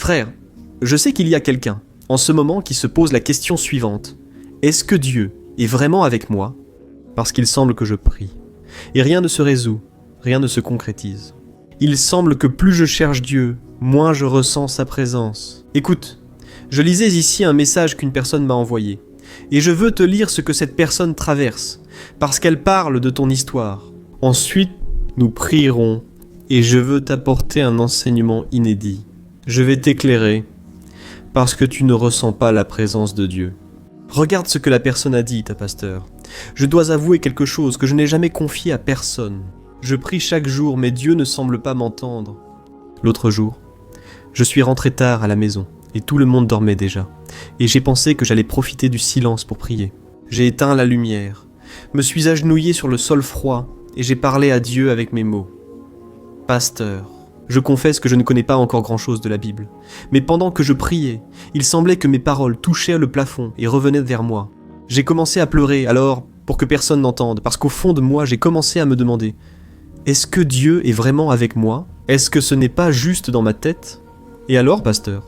Frère, je sais qu'il y a quelqu'un, en ce moment, qui se pose la question suivante. Est-ce que Dieu est vraiment avec moi? Parce qu'il semble que je prie. Et rien ne se résout, rien ne se concrétise. Il semble que plus je cherche Dieu, moins je ressens sa présence. Écoute, je lisais ici un message qu'une personne m'a envoyé. Et je veux te lire ce que cette personne traverse, parce qu'elle parle de ton histoire. Ensuite, nous prierons, et je veux t'apporter un enseignement inédit. Je vais t'éclairer, parce que tu ne ressens pas la présence de Dieu. Regarde ce que la personne a dit, ta pasteur. Je dois avouer quelque chose que je n'ai jamais confié à personne. Je prie chaque jour, mais Dieu ne semble pas m'entendre. L'autre jour, je suis rentré tard à la maison, et tout le monde dormait déjà. Et j'ai pensé que j'allais profiter du silence pour prier. J'ai éteint la lumière, me suis agenouillé sur le sol froid, et j'ai parlé à Dieu avec mes mots. Pasteur, je confesse que je ne connais pas encore grand-chose de la Bible, mais pendant que je priais, il semblait que mes paroles touchaient le plafond et revenaient vers moi. J'ai commencé à pleurer, alors, pour que personne n'entende, parce qu'au fond de moi, j'ai commencé à me demander « Est-ce que Dieu est vraiment avec moi? Est-ce que ce n'est pas juste dans ma tête ?» Et alors, pasteur?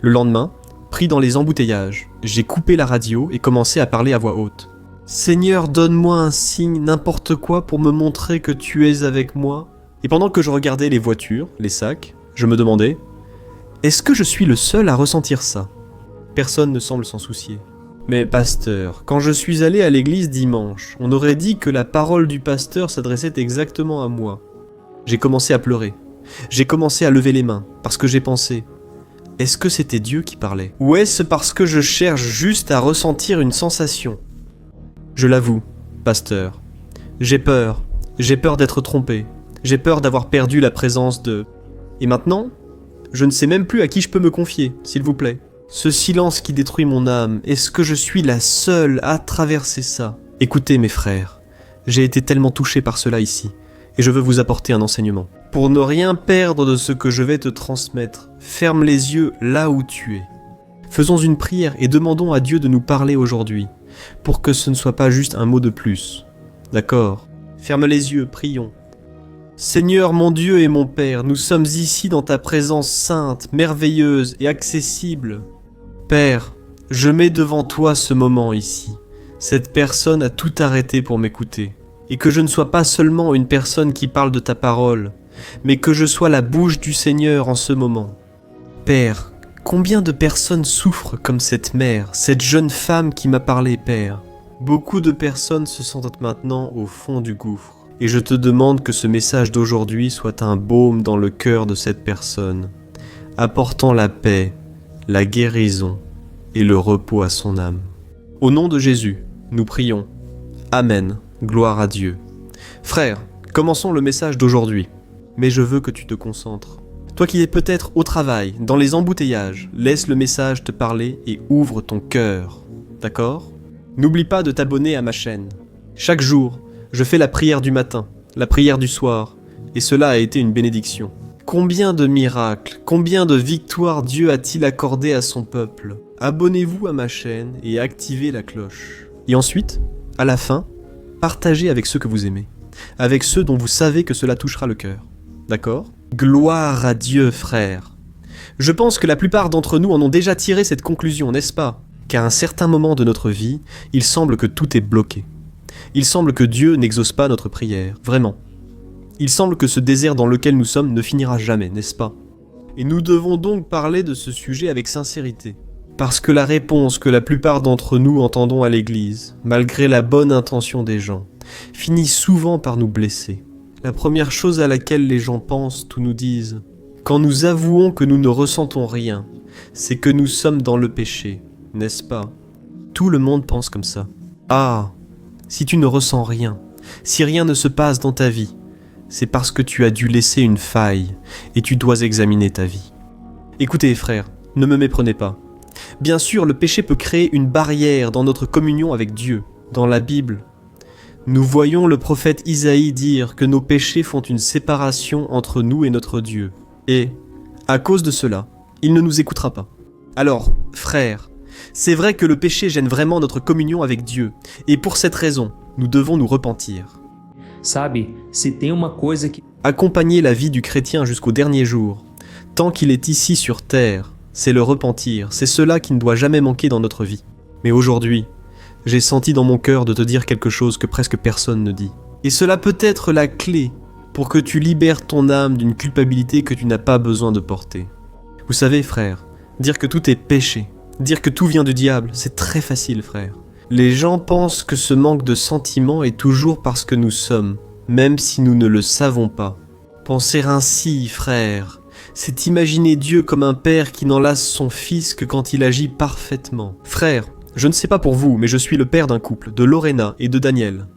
Le lendemain, pris dans les embouteillages, j'ai coupé la radio et commencé à parler à voix haute. « Seigneur, donne-moi un signe, n'importe quoi, pour me montrer que tu es avec moi. » Et pendant que je regardais les voitures, les sacs, je me demandais « Est-ce que je suis le seul à ressentir ça ?» Personne ne semble s'en soucier. Mais pasteur, quand je suis allé à l'église dimanche, on aurait dit que la parole du pasteur s'adressait exactement à moi. J'ai commencé à pleurer. J'ai commencé à lever les mains, parce que j'ai pensé « Est-ce que c'était Dieu qui parlait? Ou est-ce parce que je cherche juste à ressentir une sensation ?» Je l'avoue, pasteur, j'ai peur d'être trompé. J'ai peur d'avoir perdu la présence de... Et maintenant, je ne sais même plus à qui je peux me confier, s'il vous plaît. Ce silence qui détruit mon âme, est-ce que je suis la seule à traverser ça? Écoutez mes frères, j'ai été tellement touché par cela ici, et je veux vous apporter un enseignement. Pour ne rien perdre de ce que je vais te transmettre, ferme les yeux là où tu es. Faisons une prière et demandons à Dieu de nous parler aujourd'hui, pour que ce ne soit pas juste un mot de plus. D'accord? Ferme les yeux, prions. Seigneur mon Dieu et mon Père, nous sommes ici dans ta présence sainte, merveilleuse et accessible. Père, je mets devant toi ce moment ici. Cette personne a tout arrêté pour m'écouter. Et que je ne sois pas seulement une personne qui parle de ta parole, mais que je sois la bouche du Seigneur en ce moment. Père, combien de personnes souffrent comme cette mère, cette jeune femme qui m'a parlé, Père? Beaucoup de personnes se sentent maintenant au fond du gouffre. Et je te demande que ce message d'aujourd'hui soit un baume dans le cœur de cette personne, apportant la paix, la guérison et le repos à son âme. Au nom de Jésus, nous prions. Amen. Gloire à Dieu. Frère, commençons le message d'aujourd'hui. Mais je veux que tu te concentres. Toi qui es peut-être au travail, dans les embouteillages, laisse le message te parler et ouvre ton cœur. D'accord? N'oublie pas de t'abonner à ma chaîne. Chaque jour, je fais la prière du matin, la prière du soir, et cela a été une bénédiction. Combien de miracles, combien de victoires Dieu a-t-il accordé à son peuple? Abonnez-vous à ma chaîne et activez la cloche. Et ensuite, à la fin, partagez avec ceux que vous aimez, avec ceux dont vous savez que cela touchera le cœur. D'accord? Gloire à Dieu, frère. Je pense que la plupart d'entre nous en ont déjà tiré cette conclusion, n'est-ce pas? Qu'à un certain moment de notre vie, il semble que tout est bloqué. Il semble que Dieu n'exauce pas notre prière, vraiment. Il semble que ce désert dans lequel nous sommes ne finira jamais, n'est-ce pas? Et nous devons donc parler de ce sujet avec sincérité. Parce que la réponse que la plupart d'entre nous entendons à l'église, malgré la bonne intention des gens, finit souvent par nous blesser. La première chose à laquelle les gens pensent ou nous disent, quand nous avouons que nous ne ressentons rien, c'est que nous sommes dans le péché, n'est-ce pas? Tout le monde pense comme ça. Ah, si tu ne ressens rien, si rien ne se passe dans ta vie, c'est parce que tu as dû laisser une faille et tu dois examiner ta vie. Écoutez frères, ne me méprenez pas. Bien sûr, le péché peut créer une barrière dans notre communion avec Dieu. Dans la Bible, nous voyons le prophète Isaïe dire que nos péchés font une séparation entre nous et notre Dieu. Et, à cause de cela, il ne nous écoutera pas. Alors, frères, c'est vrai que le péché gêne vraiment notre communion avec Dieu, et pour cette raison, nous devons nous repentir. Sabe, se tem uma coisa que... Accompagner la vie du chrétien jusqu'au dernier jour, Tant qu'il est ici sur terre, c'est le repentir, c'est cela qui ne doit jamais manquer dans notre vie. Mais aujourd'hui, j'ai senti dans mon cœur de te dire quelque chose que presque personne ne dit. Et cela peut être la clé pour que tu libères ton âme d'une culpabilité que tu n'as pas besoin de porter. Vous savez, frère, dire que tout est péché, dire que tout vient du diable, c'est très facile, frère. Les gens pensent que ce manque de sentiment est toujours parce que nous sommes, même si nous ne le savons pas. Penser ainsi, frère, c'est imaginer Dieu comme un père qui n'en lasse son fils que quand il agit parfaitement. Frère, je ne sais pas pour vous, mais je suis le père d'un couple, de Lorena et de Daniel.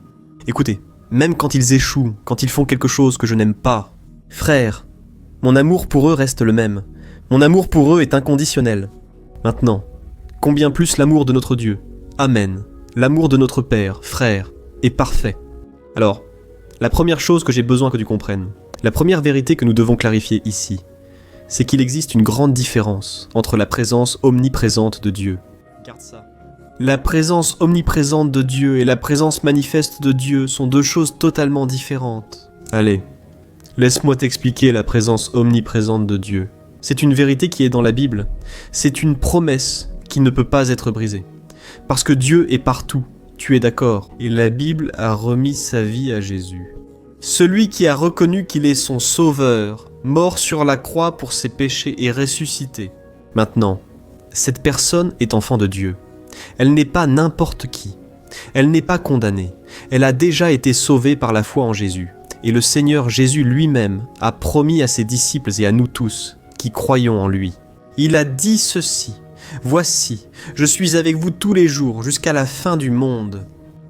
Écoutez, même quand ils échouent, quand ils font quelque chose que je n'aime pas, frère, mon amour pour eux reste le même. Mon amour pour eux est inconditionnel. Maintenant, combien plus l'amour de notre Dieu, Amen, l'amour de notre Père, frère, est parfait. Alors, la première chose que j'ai besoin que tu comprennes, la première vérité que nous devons clarifier ici, c'est qu'il existe une grande différence entre la présence omniprésente de Dieu. Garde ça. La présence omniprésente de Dieu et la présence manifeste de Dieu sont deux choses totalement différentes. Allez, laisse-moi t'expliquer la présence omniprésente de Dieu. C'est une vérité qui est dans la Bible. C'est une promesse qui ne peut pas être brisée. Parce que Dieu est partout, tu es d'accord. Et la Bible a remis sa vie à Jésus. Celui qui a reconnu qu'il est son sauveur, mort sur la croix pour ses péchés et ressuscité. Maintenant, cette personne est enfant de Dieu. Elle n'est pas n'importe qui. Elle n'est pas condamnée. Elle a déjà été sauvée par la foi en Jésus. Et le Seigneur Jésus lui-même a promis à ses disciples et à nous tous qui croyons en lui. Il a dit ceci. Voici, je suis avec vous tous les jours jusqu'à la fin du monde.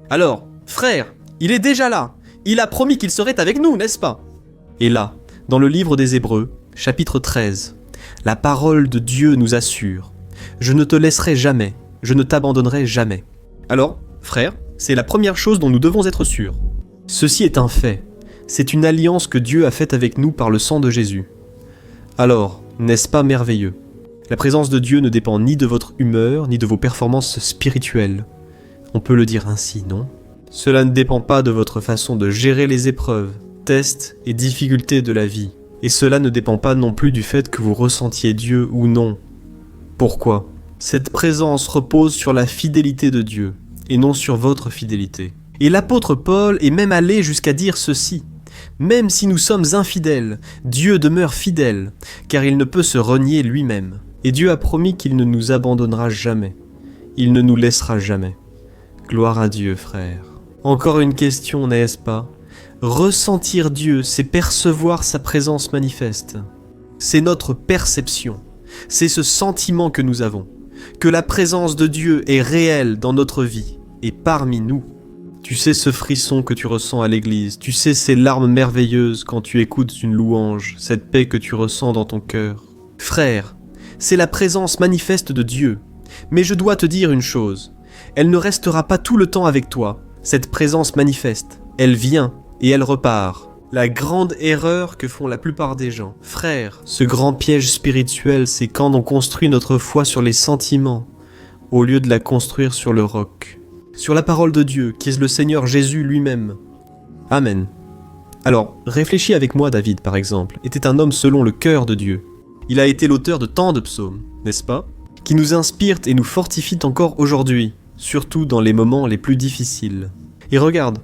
Alors, frère, il est déjà là. Il a promis qu'il serait avec nous, n'est-ce pas? Et là, dans le livre des Hébreux, chapitre 13, la parole de Dieu nous assure « Je ne te laisserai jamais, je ne t'abandonnerai jamais ». Alors, frère, c'est la première chose dont nous devons être sûrs. Ceci est un fait. C'est une alliance que Dieu a faite avec nous par le sang de Jésus. Alors, n'est-ce pas merveilleux? La présence de Dieu ne dépend ni de votre humeur, ni de vos performances spirituelles. On peut le dire ainsi, non? Cela ne dépend pas de votre façon de gérer les épreuves, tests et difficultés de la vie. Et cela ne dépend pas non plus du fait que vous ressentiez Dieu ou non. Pourquoi? Cette présence repose sur la fidélité de Dieu, et non sur votre fidélité. Et l'apôtre Paul est même allé jusqu'à dire ceci. Même si nous sommes infidèles, Dieu demeure fidèle, car il ne peut se renier lui-même. Et Dieu a promis qu'il ne nous abandonnera jamais. Il ne nous laissera jamais. Gloire à Dieu, frère. Encore une question, n'est-ce pas? Ressentir Dieu, c'est percevoir sa présence manifeste. C'est notre perception. C'est ce sentiment que nous avons. Que la présence de Dieu est réelle dans notre vie et parmi nous. Tu sais ce frisson que tu ressens à l'église, tu sais ces larmes merveilleuses quand tu écoutes une louange, cette paix que tu ressens dans ton cœur. Frère, c'est la présence manifeste de Dieu. Mais je dois te dire une chose, elle ne restera pas tout le temps avec toi, cette présence manifeste. Elle vient et elle repart. La grande erreur que font la plupart des gens. Frère, ce grand piège spirituel, c'est quand on construit notre foi sur les sentiments, au lieu de la construire sur le roc. Sur la parole de Dieu, qui est le Seigneur Jésus lui-même. Amen. Alors, réfléchis avec moi, David, par exemple, était un homme selon le cœur de Dieu. Il a été l'auteur de tant de psaumes, n'est-ce pas? Qui nous inspirent et nous fortifient encore aujourd'hui, surtout dans les moments les plus difficiles. Et regarde,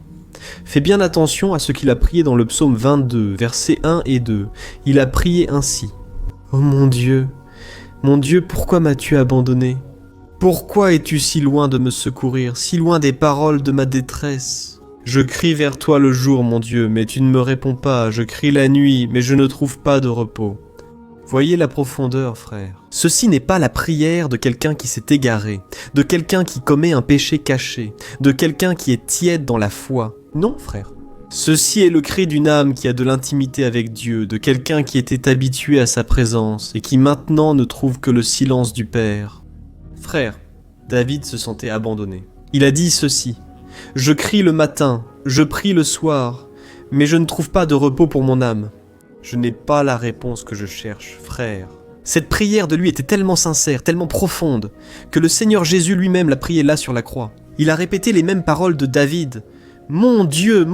fais bien attention à ce qu'il a prié dans le psaume 22, versets 1 et 2. Il a prié ainsi. « Oh mon Dieu, pourquoi m'as-tu abandonné? Pourquoi es-tu si loin de me secourir, si loin des paroles de ma détresse? Je crie vers toi le jour, mon Dieu, mais tu ne me réponds pas. Je crie la nuit, mais je ne trouve pas de repos. » Voyez la profondeur, frère. Ceci n'est pas la prière de quelqu'un qui s'est égaré, de quelqu'un qui commet un péché caché, de quelqu'un qui est tiède dans la foi. Non, frère. Ceci est le cri d'une âme qui a de l'intimité avec Dieu, de quelqu'un qui était habitué à sa présence et qui maintenant ne trouve que le silence du Père. Frère, David se sentait abandonné. Il a dit ceci. « Je crie le matin, je prie le soir, mais je ne trouve pas de repos pour mon âme. Je n'ai pas la réponse que je cherche, frère. » Cette prière de lui était tellement sincère, tellement profonde, que le Seigneur Jésus lui-même l'a priée là sur la croix. Il a répété les mêmes paroles de David. « Mon Dieu,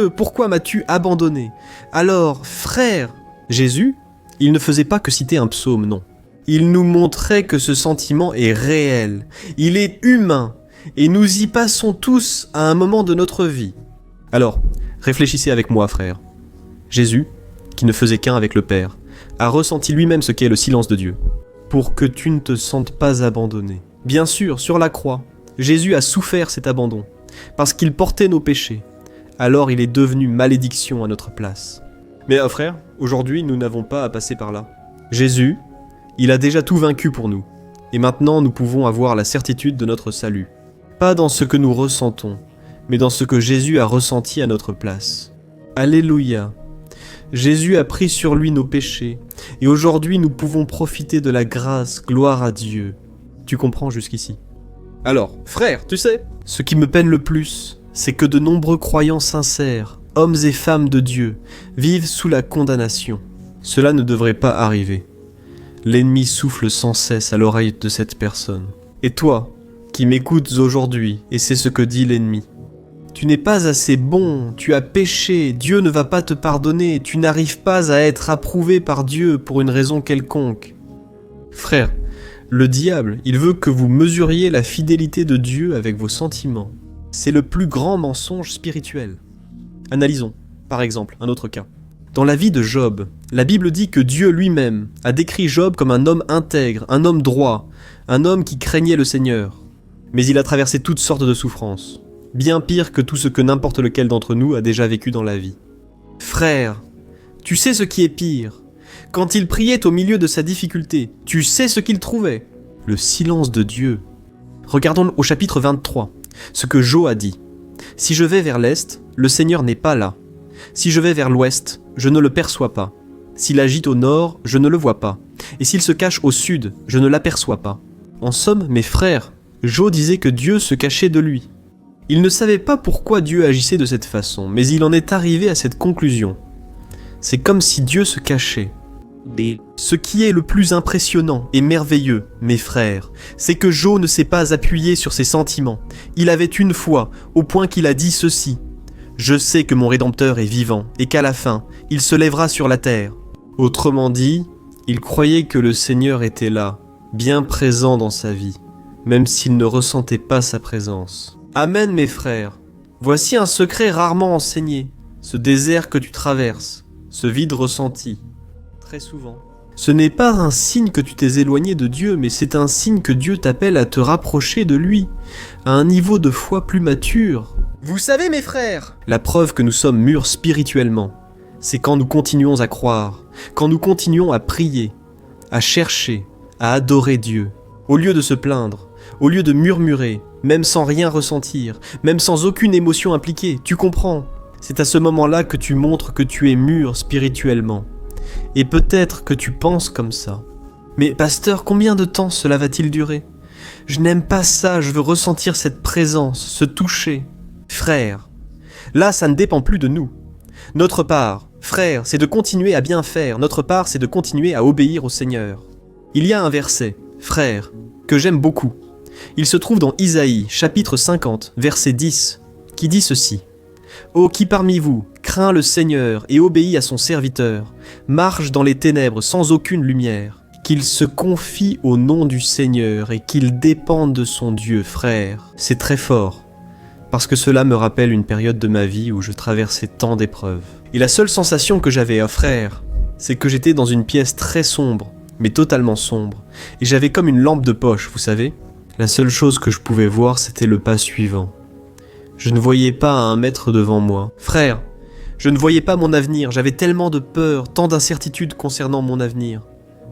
pourquoi m'as-tu abandonné ?» Alors, frère, Jésus, Il ne faisait pas que citer un psaume, non. Il nous montrait que ce sentiment est réel, il est humain, et nous y passons tous à un moment de notre vie. Alors, réfléchissez avec moi, frère. Jésus, qui ne faisait qu'un avec le Père, a ressenti lui-même ce qu'est le silence de Dieu, pour que tu ne te sentes pas abandonné. Bien sûr, sur la croix, Jésus a souffert cet abandon, parce qu'il portait nos péchés. Alors il est devenu malédiction à notre place. Mais frère, aujourd'hui nous n'avons pas à passer par là. Jésus, il a déjà tout vaincu pour nous, et maintenant nous pouvons avoir la certitude de notre salut. Pas dans ce que nous ressentons, mais dans ce que Jésus a ressenti à notre place. Alléluia. Jésus a pris sur lui nos péchés, et aujourd'hui nous pouvons profiter de la grâce, gloire à Dieu. Tu comprends jusqu'ici? Alors, frère, tu sais, ce qui me peine le plus, c'est que de nombreux croyants sincères, hommes et femmes de Dieu, vivent sous la condamnation. Cela ne devrait pas arriver. L'ennemi souffle sans cesse à l'oreille de cette personne. Et toi, qui m'écoutes aujourd'hui, et c'est ce que dit l'ennemi, tu n'es pas assez bon, tu as péché, Dieu ne va pas te pardonner, tu n'arrives pas à être approuvé par Dieu pour une raison quelconque. Frère, le diable, il veut que vous mesuriez la fidélité de Dieu avec vos sentiments. C'est le plus grand mensonge spirituel. Analysons, par exemple, un autre cas. Dans la vie de Job, la Bible dit que Dieu lui-même a décrit Job comme un homme intègre, un homme droit, un homme qui craignait le Seigneur. Mais il a traversé toutes sortes de souffrances, bien pire que tout ce que n'importe lequel d'entre nous a déjà vécu dans la vie. Frère, tu sais ce qui est pire. Quand il priait au milieu de sa difficulté, tu sais ce qu'il trouvait? Le silence de Dieu. Regardons au chapitre 23, ce que Job a dit. « Si je vais vers l'est, le Seigneur n'est pas là. Si je vais vers l'ouest, je ne le perçois pas. S'il agite au nord, je ne le vois pas. Et s'il se cache au sud, je ne l'aperçois pas. » En somme, mes frères, Job disait que Dieu se cachait de lui. Il ne savait pas pourquoi Dieu agissait de cette façon, mais il en est arrivé à cette conclusion. C'est comme si Dieu se cachait. Ce qui est le plus impressionnant et merveilleux, mes frères, c'est que Job ne s'est pas appuyé sur ses sentiments. Il avait une foi, au point qu'il a dit ceci. « Je sais que mon Rédempteur est vivant, et qu'à la fin, il se lèvera sur la terre. » Autrement dit, il croyait que le Seigneur était là, bien présent dans sa vie, même s'il ne ressentait pas sa présence. Amen, mes frères. Voici un secret rarement enseigné, ce désert que tu traverses, ce vide ressenti. Très souvent. Ce n'est pas un signe que tu t'es éloigné de Dieu, mais c'est un signe que Dieu t'appelle à te rapprocher de lui, à un niveau de foi plus mature. Vous savez, mes frères, la preuve que nous sommes mûrs spirituellement, c'est quand nous continuons à croire, quand nous continuons à prier, à chercher, à adorer Dieu, au lieu de se plaindre, au lieu de murmurer, même sans rien ressentir, même sans aucune émotion impliquée, tu comprends? C'est à ce moment-là que tu montres que tu es mûr spirituellement. Et peut-être que tu penses comme ça. Mais pasteur, combien de temps cela va-t-il durer? Je n'aime pas ça, je veux ressentir cette présence, ce toucher. Frère, là ça ne dépend plus de nous. Notre part, frère, c'est de continuer à bien faire, notre part c'est de continuer à obéir au Seigneur. Il y a un verset, frère, que j'aime beaucoup. Il se trouve dans Isaïe, chapitre 50, verset 10, qui dit ceci. « Ô qui parmi vous craint le Seigneur et obéit à son serviteur, marche dans les ténèbres sans aucune lumière, qu'il se confie au nom du Seigneur et qu'il dépende de son Dieu, frère. » C'est très fort, parce que cela me rappelle une période de ma vie où je traversais tant d'épreuves. Et la seule sensation que j'avais, frère, c'est que j'étais dans une pièce très sombre, mais totalement sombre, et j'avais comme une lampe de poche, vous savez. La seule chose que je pouvais voir, c'était le pas suivant. Je ne voyais pas à 1 mètre devant moi. Frère, je ne voyais pas mon avenir, j'avais tellement de peur, tant d'incertitudes concernant mon avenir.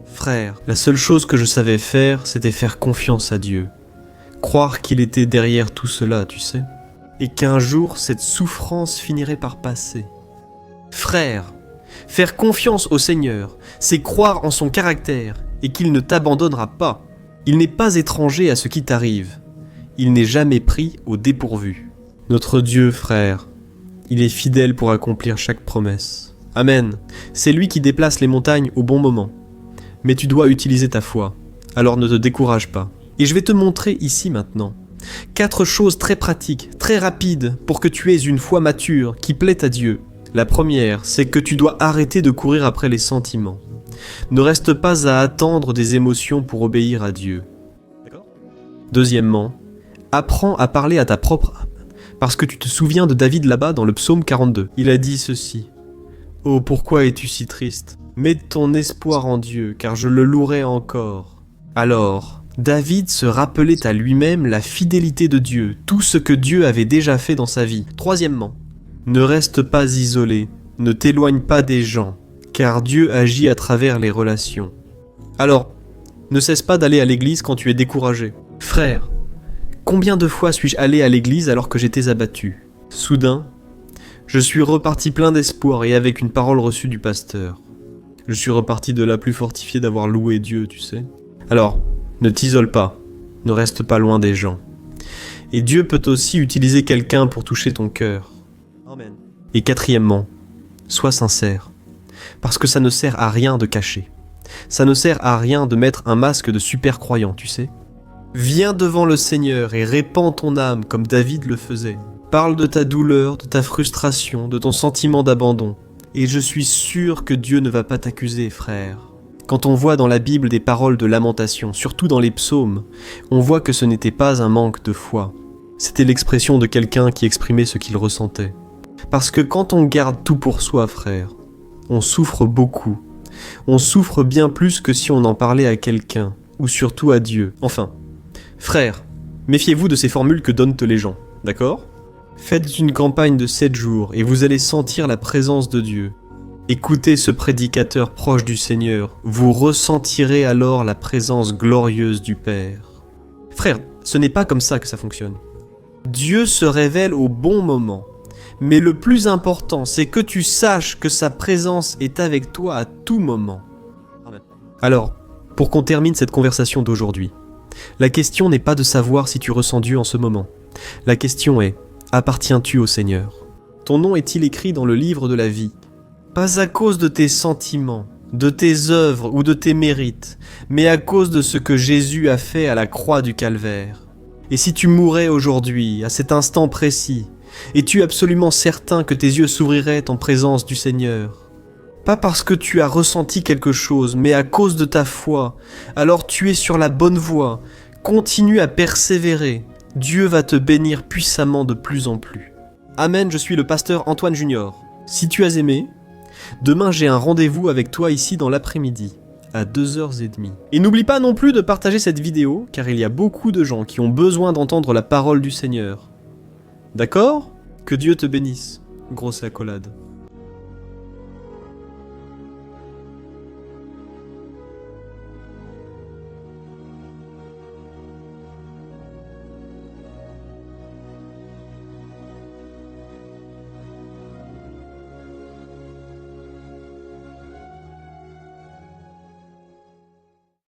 Frère, la seule chose que je savais faire, c'était faire confiance à Dieu. Croire qu'il était derrière tout cela, tu sais. Et qu'un jour, cette souffrance finirait par passer. Frère, faire confiance au Seigneur, c'est croire en son caractère et qu'il ne t'abandonnera pas. Il n'est pas étranger à ce qui t'arrive. Il n'est jamais pris au dépourvu. Notre Dieu, frère, il est fidèle pour accomplir chaque promesse. Amen. C'est lui qui déplace les montagnes au bon moment. Mais tu dois utiliser ta foi, alors ne te décourage pas. Et je vais te montrer ici maintenant 4 choses très pratiques, très rapides, pour que tu aies une foi mature qui plaît à Dieu. La première, c'est que tu dois arrêter de courir après les sentiments. Ne reste pas à attendre des émotions pour obéir à Dieu. D'accord ? Deuxièmement, apprends à parler à ta propre âme. Parce que tu te souviens de David là-bas dans le psaume 42. Il a dit ceci. « Oh, pourquoi es-tu si triste ? Mets ton espoir en Dieu, car je le louerai encore. » Alors, David se rappelait à lui-même la fidélité de Dieu, tout ce que Dieu avait déjà fait dans sa vie. Troisièmement, ne reste pas isolé, ne t'éloigne pas des gens, car Dieu agit à travers les relations. Alors, ne cesse pas d'aller à l'église quand tu es découragé. Frère, combien de fois suis-je allé à l'église alors que j'étais abattu ? Soudain, je suis reparti plein d'espoir et avec une parole reçue du pasteur. Je suis reparti de là plus fortifié d'avoir loué Dieu, tu sais. Alors, ne t'isole pas, ne reste pas loin des gens. Et Dieu peut aussi utiliser quelqu'un pour toucher ton cœur. Amen. Et quatrièmement, sois sincère. Parce que ça ne sert à rien de cacher. Ça ne sert à rien de mettre un masque de super croyant, tu sais. Viens devant le Seigneur et répands ton âme comme David le faisait. Parle de ta douleur, de ta frustration, de ton sentiment d'abandon. Et je suis sûr que Dieu ne va pas t'accuser, frère. Quand on voit dans la Bible des paroles de lamentation, surtout dans les psaumes, on voit que ce n'était pas un manque de foi. C'était l'expression de quelqu'un qui exprimait ce qu'il ressentait. Parce que quand on garde tout pour soi, frère, on souffre beaucoup. On souffre bien plus que si on en parlait à quelqu'un, ou surtout à Dieu. Enfin, frère, méfiez-vous de ces formules que donnent les gens, d'accord ? Faites une campagne de 7 jours et vous allez sentir la présence de Dieu. Écoutez ce prédicateur proche du Seigneur, vous ressentirez alors la présence glorieuse du Père. Frère, ce n'est pas comme ça que ça fonctionne. Dieu se révèle au bon moment, mais le plus important, c'est que tu saches que sa présence est avec toi à tout moment. Alors, pour qu'on termine cette conversation d'aujourd'hui, la question n'est pas de savoir si tu ressens Dieu en ce moment. La question est, appartiens-tu au Seigneur ? Ton nom est-il écrit dans le livre de la vie ? Pas à cause de tes sentiments, de tes œuvres ou de tes mérites, mais à cause de ce que Jésus a fait à la croix du Calvaire. Et si tu mourais aujourd'hui, à cet instant précis, es-tu absolument certain que tes yeux s'ouvriraient en présence du Seigneur ? Pas parce que tu as ressenti quelque chose, mais à cause de ta foi. Alors tu es sur la bonne voie. Continue à persévérer. Dieu va te bénir puissamment de plus en plus. Amen, je suis le pasteur Antoine Junior. Si tu as aimé, demain j'ai un rendez-vous avec toi ici dans l'après-midi, à 2h30. Et n'oublie pas non plus de partager cette vidéo, car il y a beaucoup de gens qui ont besoin d'entendre la parole du Seigneur. D'accord ? Que Dieu te bénisse. Grosse accolade.